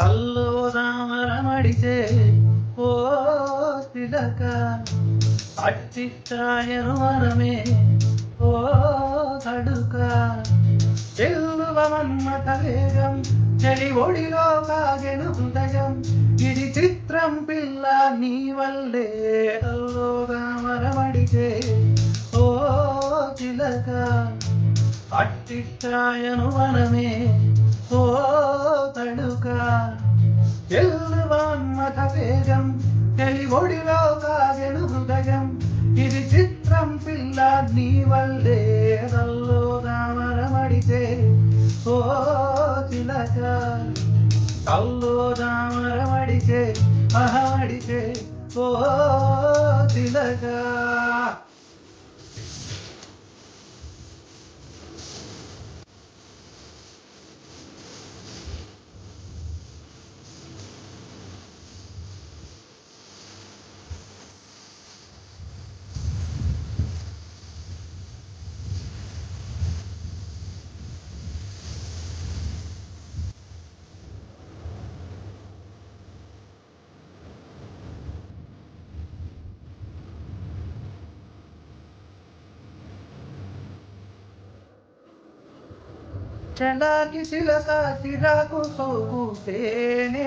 కల్లో రామరమడితే ఓ తిలక అట్టిస్తాయను మనమే ఓ తడుక చెల్లువ మన్మథ వేగం చలి ఒడిలో కాగెను హృదయం ఇది చిత్రం పిల్ల నీ వల్లే కల్లో రామరమడితే ఓ తిలక అట్టిస్తాయను మనమే ఓ తడుక ఎల్లువాన్మథ వేగం తెలి ఒడిలో కాగెను హృదయం ఇది చిత్రం పిల్ల నీ వల్లే కల్లో దామరమడితే ఓ తిలక కల్లో దామరమడితే మహమడితే ఓ తిలక. చలాకి చిలక చిరాకు సోకుతేనేరే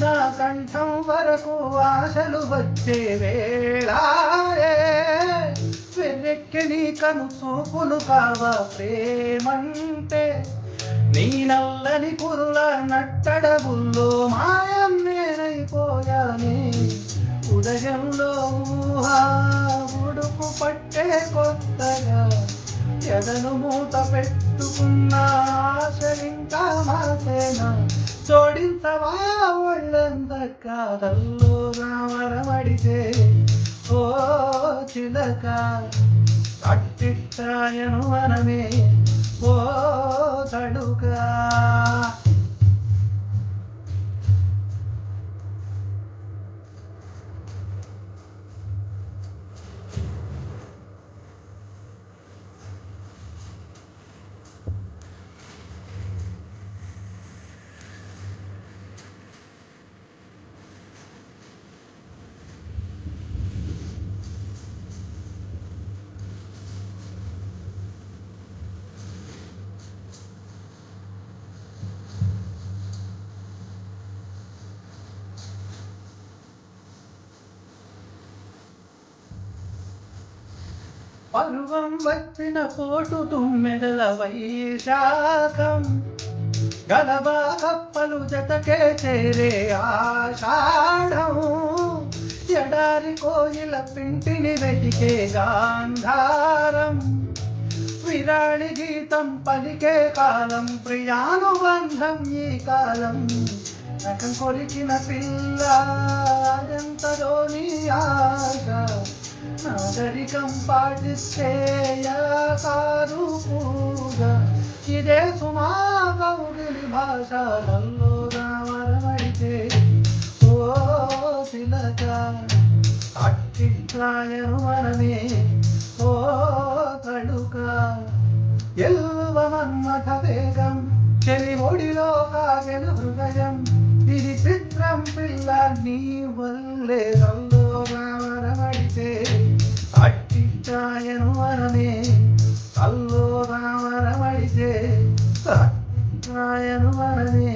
నా కంఠం వరకు ఆశలు వచ్చే వేళాయే వెర్రెక్కి నీ కను చూపులు కావా ప్రేమంటే నీ నల్లని కురుల నట్టడబుల్లో మాయం నేనైపోయానే ఉదయంలో ఊహా ఉడుకు పట్టే కొత్తగా ఎదను మూత పెట్టుకున్న ఆశలింకా మాసేనా జోడించవా ఒళ్ళంత కాదల్లో రామరమడితే ఓ చిలక అట్టిస్తాయను మనమే ఓ తడుక. పరువం వచ్చిన పోటు తుమ్మెదల వైశాఖం గలబా కప్పలు జతకే చేరే ఆషాఢం ఎడారి కోయిల పింటిని వెతికే గాంధారం విరాళి గీతం పలికే కాలం ప్రియానుబంధం ఈ కాలం రకం కొలిచిన పిల్ల ఎంతలోని ఆశ నాగరికం పాటిస్తే కాదు కూడా ఇదే సుమా కౌగిలి భాష నల్లో రామరమడితే ఓ తిలక అట్టిట్లాయను మనమే ఓ తడుక ఎల్వ మన్మథ వేగం చెలి ఒడిలో కాగెను హృదయం ఇది చిత్రం పిల్ల నీ వల్లే కల్లో రామరమడితే అట్టిట్లాయను మనమే కల్లో రామరమడితే అట్టిట్లాయను మనమే